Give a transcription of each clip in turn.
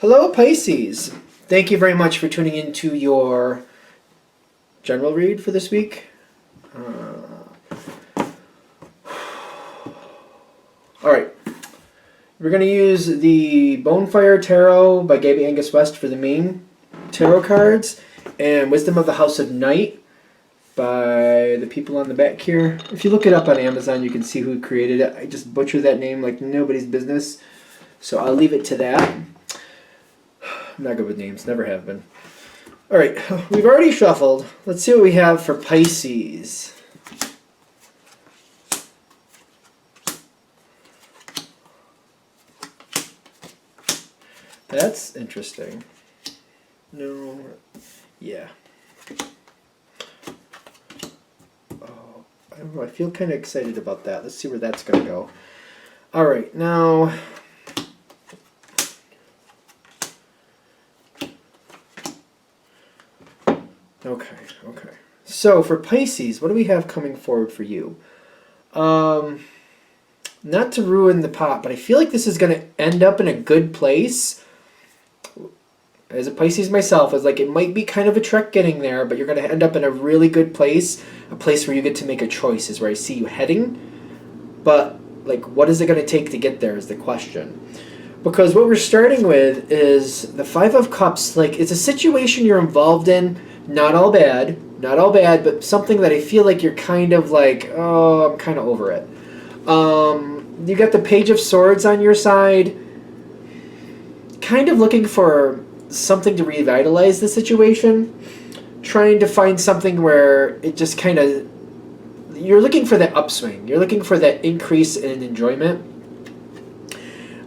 Hello, Pisces. Thank you very much for tuning into your general read for this week. All right. We're going to use the Bonefire Tarot by Gabby Angus West for the main tarot cards, and Wisdom of the House of Night by the people on the back here. If you look it up on Amazon, you can see who created it. I just butchered that name like nobody's business, so I'll leave it to that. I'm not good with names, never have been. All right, we've already shuffled. Let's see what we have for Pisces. That's interesting. No, yeah. Oh, I don't know. I feel kind of excited about that. Let's see where that's going to go. All right, now. Okay. So for Pisces, what do we have coming forward for you? Not to ruin the pot, but I feel like this is going to end up in a good place. As a Pisces myself, it's like it might be kind of a trek getting there, but you're going to end up in a really good place, a place where you get to make a choice is where I see you heading. But like, what is it going to take to get there is the question. Because what we're starting with is the Five of Cups. Like, it's a situation you're involved in. Not all bad, but something that I feel like you're kind of like, oh, I'm kind of over it. You got the Page of Swords on your side, kind of looking for something to revitalize the situation, trying to find something where it just kind of, you're looking for that upswing, you're looking for that increase in enjoyment.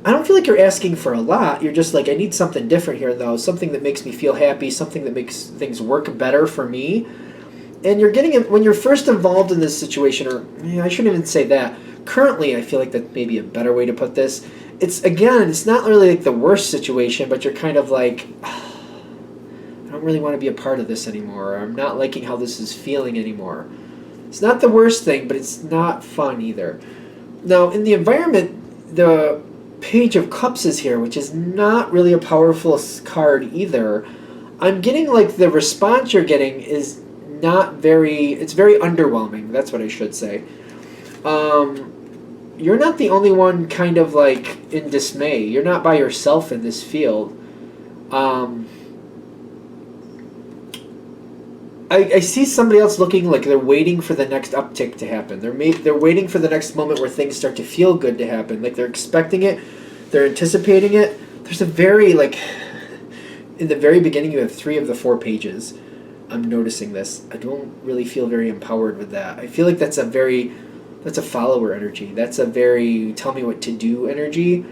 I don't feel like you're asking for a lot. You're just like, I need something different here, though. Something that makes me feel happy. Something that makes things work better for me. And you're getting it when you're first involved in this situation, or I shouldn't even say that. Currently, I feel like that may be a better way to put this. It's not really like the worst situation, but you're kind of like, I don't really want to be a part of this anymore. Or I'm not liking how this is feeling anymore. It's not the worst thing, but it's not fun either. Now, in the environment, the Page of Cups is here, which is not really a powerful card either. I'm getting like the response you're getting is not very, it's very underwhelming. That's what I should say. You're not the only one kind of like in dismay. You're not by yourself in this field. I see somebody else looking like they're waiting for the next uptick to happen. They're waiting for the next moment where things start to feel good to happen. Like they're expecting it, they're anticipating it. There's a very like, in the very beginning you have 3 of the 4 pages. I'm noticing this. I don't really feel very empowered with that. I feel like that's a follower energy. That's a very tell me what to do energy.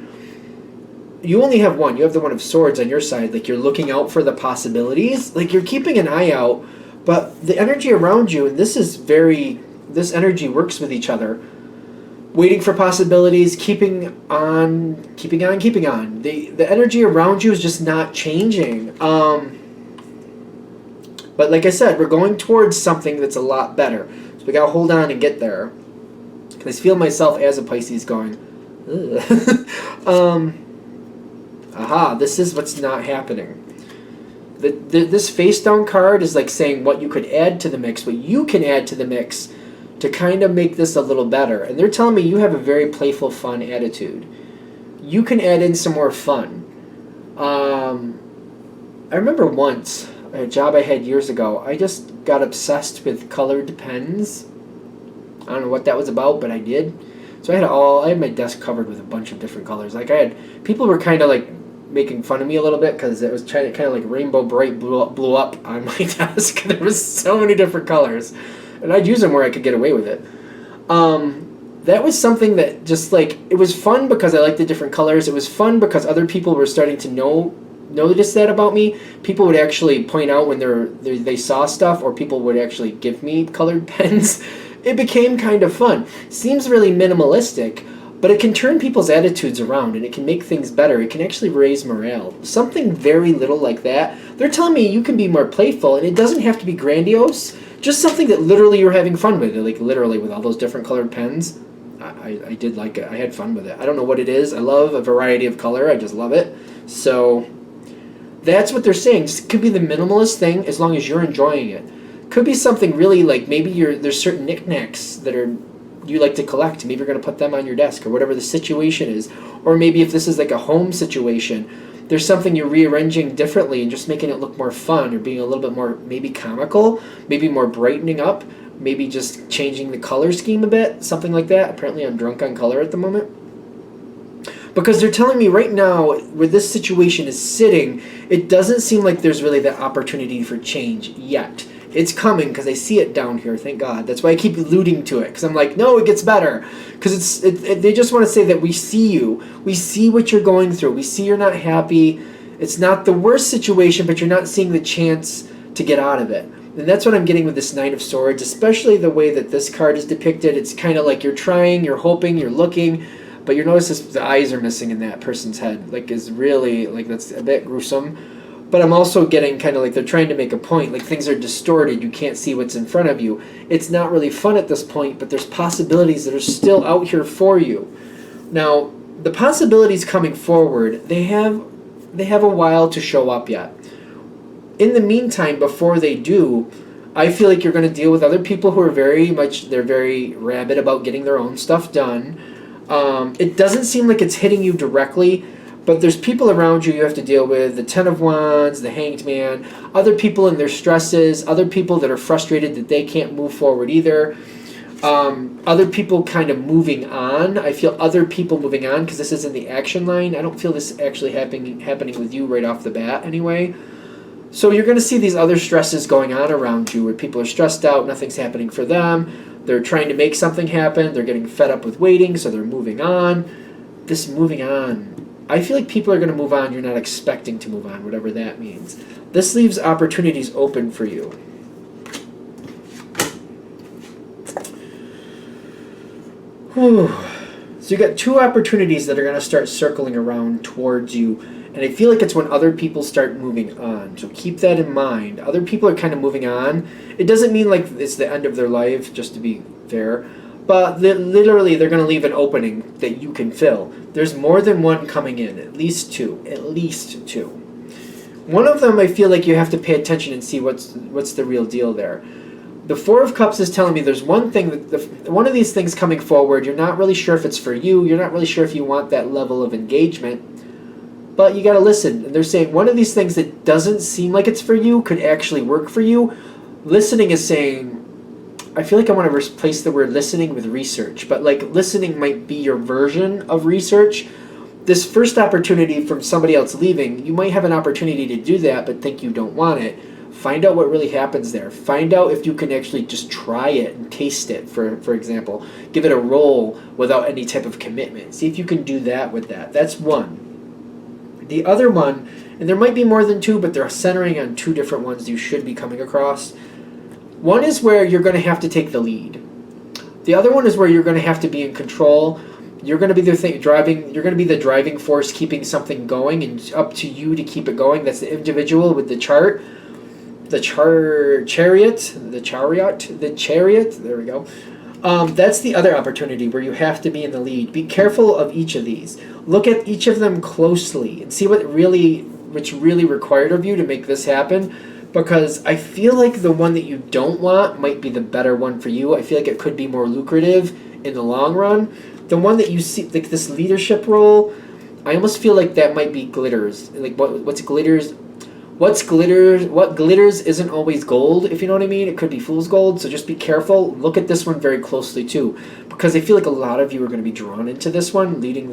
You only have one. You have the One of Swords on your side. Like you're looking out for the possibilities. Like you're keeping an eye out. But the energy around you, and this energy works with each other. Waiting for possibilities, keeping on. The energy around you is just not changing. But like I said, we're going towards something that's a lot better. So we gotta hold on and get there. Because I feel myself as a Pisces going, this is what's not happening. This face down card is like saying what you could add to the mix, what you can add to the mix to kind of make this a little better. And they're telling me you have a very playful, fun attitude. You can add in some more fun. I remember once, a job I had years ago, I just got obsessed with colored pens. I don't know what that was about, but I did. So I had my desk covered with a bunch of different colors. Like people were kind of like making fun of me a little bit because it was trying to kind of like Rainbow Bright blew up on my desk. There was so many different colors, and I'd use them where I could get away with it. That was something that just like, it was fun because I liked the different colors. It was fun because other people were starting to notice that about me. People would actually point out when they saw stuff, or people would actually give me colored pens. It became kind of fun. Seems really minimalistic, but it can turn people's attitudes around, and it can make things better. It can actually raise morale. Something very little like that. They're telling me you can be more playful, and it doesn't have to be grandiose. Just something that literally you're having fun with. Like literally with all those different colored pens. I did like it. I had fun with it. I don't know what it is. I love a variety of color. I just love it. So That's what they're saying. It could be the minimalist thing as long as you're enjoying it. Could be something really like maybe there's certain knickknacks that are you like to collect. Maybe you're going to put them on your desk or whatever the situation is. Or maybe if this is like a home situation, there's something you're rearranging differently and just making it look more fun or being a little bit more maybe comical, maybe more brightening up, maybe just changing the color scheme a bit, something like that. Apparently I'm drunk on color at the moment. Because they're telling me right now, where this situation is sitting, it doesn't seem like there's really that opportunity for change yet. It's coming because I see it down here, thank God. That's why I keep alluding to it, because I'm like, no, it gets better. Because they just want to say that we see you. We see what you're going through. We see you're not happy. It's not the worst situation, but you're not seeing the chance to get out of it. And that's what I'm getting with this Nine of Swords, especially the way that this card is depicted. It's kind of like you're trying, you're hoping, you're looking, but you notice the eyes are missing in that person's head. Like, is really, like, that's a bit gruesome. But I'm also getting kind of like they're trying to make a point. Like, things are distorted. You can't see what's in front of you. It's not really fun at this point, but there's possibilities that are still out here for you. Now, the possibilities coming forward, they have a while to show up yet. In the meantime, before they do, I feel like you're going to deal with other people who are they're very rabid about getting their own stuff done. It doesn't seem like it's hitting you directly, but there's people around you have to deal with, the Ten of Wands, the Hanged Man, other people in their stresses, other people that are frustrated that they can't move forward either, other people kind of moving on. I feel other people moving on because this is in the action line. I don't feel this actually happening with you right off the bat anyway. So you're going to see these other stresses going on around you where people are stressed out, nothing's happening for them. They're trying to make something happen. They're getting fed up with waiting, so they're moving on. This moving on, I feel like people are going to move on. You're not expecting to move on, whatever that means. This leaves opportunities open for you. Whew. So you got two opportunities that are going to start circling around towards you. And I feel like it's when other people start moving on. So keep that in mind. Other people are kind of moving on. It doesn't mean like it's the end of their life, just to be fair. But literally, they're going to leave an opening that you can fill. There's more than one coming in. At least two. At least two. One of them, I feel like you have to pay attention and see what's the real deal there. The Four of Cups is telling me there's one thing, one of these things coming forward. You're not really sure if it's for you. You're not really sure if you want that level of engagement. But you got to listen. And they're saying one of these things that doesn't seem like it's for you could actually work for you. Listening is saying, I feel like I want to replace the word listening with research. But like listening might be your version of research. This first opportunity from somebody else leaving, you might have an opportunity to do that, but think you don't want it. Find out what really happens there. Find out if you can actually just try it and taste it, for example. Give it a roll without any type of commitment. See if you can do that with that. That's one. The other one, and there might be more than two, but they're centering on two different ones you should be coming across. One is where you're going to have to take the lead. The other one is where you're going to have to be in control. You're going to be You're going to be the driving force, keeping something going, and it's up to you to keep it going. That's the individual with the chart. The chariot. There we go. That's the other opportunity where you have to be in the lead. Be careful of each of these. Look at each of them closely and see what's really required of you to make this happen. Because I feel like the one that you don't want might be the better one for you. I feel like it could be more lucrative in the long run. The one that you see, like this leadership role, I almost feel like that might be glitters. Like what's glitters? What glitters isn't always gold, if you know what I mean. It could be fool's gold, so just be careful. Look at this one very closely too, because I feel like a lot of you are going to be drawn into this one, leading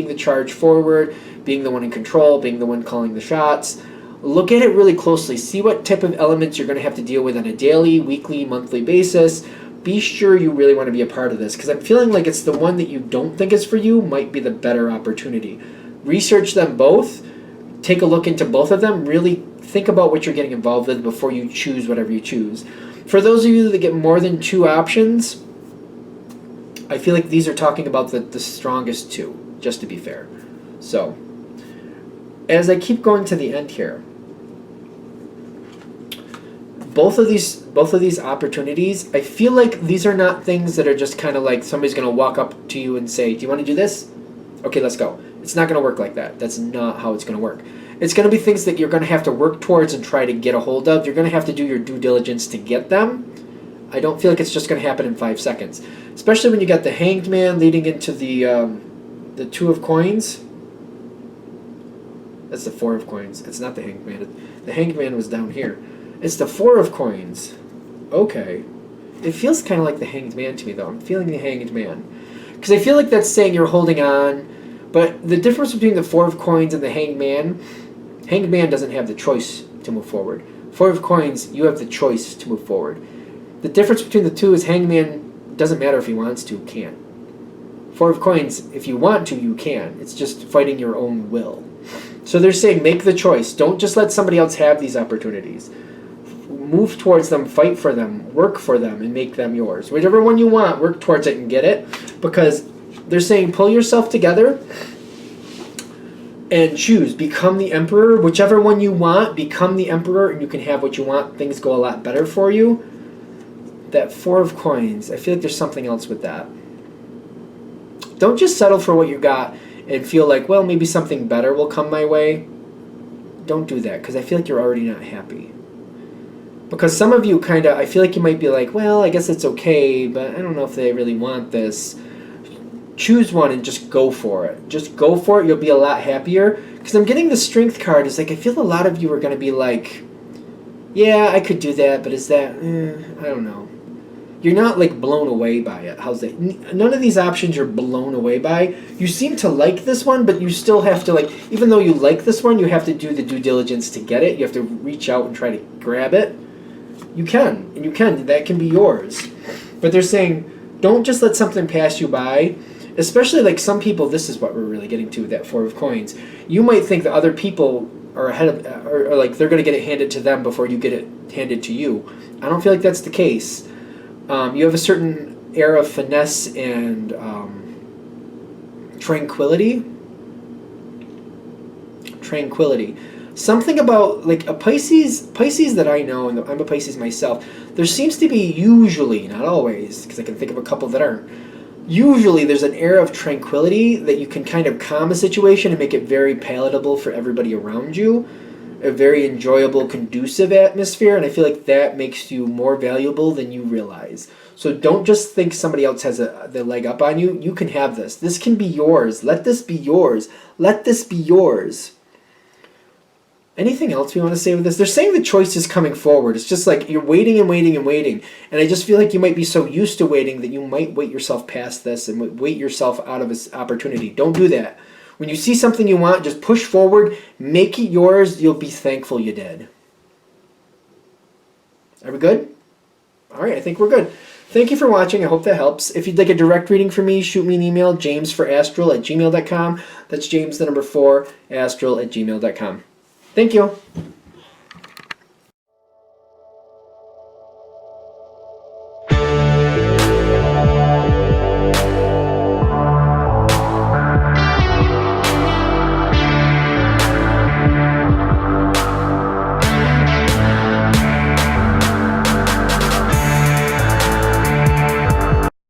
the charge forward, being the one in control, being the one calling the shots. Look at it really closely. See what type of elements you're going to have to deal with on a daily, weekly, monthly basis. Be sure you really want to be a part of this, because I'm feeling like it's the one that you don't think is for you might be the better opportunity. Research them both. Take a look into both of them. Really think about what you're getting involved with before you choose whatever you choose. For those of you that get more than two options, I feel like these are talking about the strongest two, just to be fair. So, as I keep going to the end here, both of these opportunities, I feel like these are not things that are just kind of like somebody's going to walk up to you and say, do you want to do this? Okay, let's go. It's not going to work like that. That's not how it's going to work. It's going to be things that you're going to have to work towards and try to get a hold of. You're going to have to do your due diligence to get them. I don't feel like it's just going to happen in 5 seconds. Especially when you got the Hanged Man leading into the Two of Coins. That's the Four of Coins. It's not the Hanged Man. The Hanged Man was down here. It's the Four of Coins. Okay. It feels kind of like the Hanged Man to me, though. I'm feeling the Hanged Man. Because I feel like that's saying you're holding on. But the difference between the Four of Coins and the Hanged Man doesn't have the choice to move forward. Four of Coins, you have the choice to move forward. The difference between the two is Hanged Man doesn't matter if he wants to, can't. Four of Coins, if you want to, you can. It's just fighting your own will. So they're saying make the choice. Don't just let somebody else have these opportunities. Move towards them, fight for them, work for them, and make them yours. Whichever one you want, work towards it and get it. Because they're saying pull yourself together and choose. Become the emperor. Whichever one you want, become the emperor, and you can have what you want. Things go a lot better for you. That Four of Coins, I feel like there's something else with that. Don't just settle for what you got and feel like, well, maybe something better will come my way. Don't do that, because I feel like you're already not happy. Because some of you kind of, I feel like you might be like, well, I guess it's okay, but I don't know if they really want this. Choose one and just go for it. Just go for it. You'll be a lot happier. Because I'm getting the Strength card. It's like, I feel a lot of you are going to be like, yeah, I could do that, but is that, I don't know. You're not like blown away by it. How's that? None of these options you're blown away by. You seem to like this one, but you still have to, like, even though you like this one, you have to do the due diligence to get it. You have to reach out and try to grab it. You can, and you can. That can be yours. But they're saying, don't just let something pass you by. Especially like some people, this is what we're really getting to with that Four of Coins. You might think that other people are ahead of, or like they're going to get it handed to them before you get it handed to you. I don't feel like that's the case. You have a certain air of finesse and tranquility. Something about like a Pisces that I know, and I'm a Pisces myself, there seems to be usually, not always, because I can think of a couple that aren't, usually there's an air of tranquility that you can kind of calm a situation and make it very palatable for everybody around you. A very enjoyable, conducive atmosphere, and I feel like that makes you more valuable than you realize. So don't just think somebody else has the leg up on you. You can have this. This can be yours. Let this be yours. Let this be yours. Anything else we want to say with this? They're saying the choice is coming forward. It's just like you're waiting and waiting and waiting. And I just feel like you might be so used to waiting that you might wait yourself past this and wait yourself out of this opportunity. Don't do that. When you see something you want, just push forward, make it yours. You'll be thankful you did. Are we good? All right, I think we're good. Thank you for watching. I hope that helps. If you'd like a direct reading from me, shoot me an email, jamesforastral@gmail.com. That's James, the number 4, astral@gmail.com. Thank you.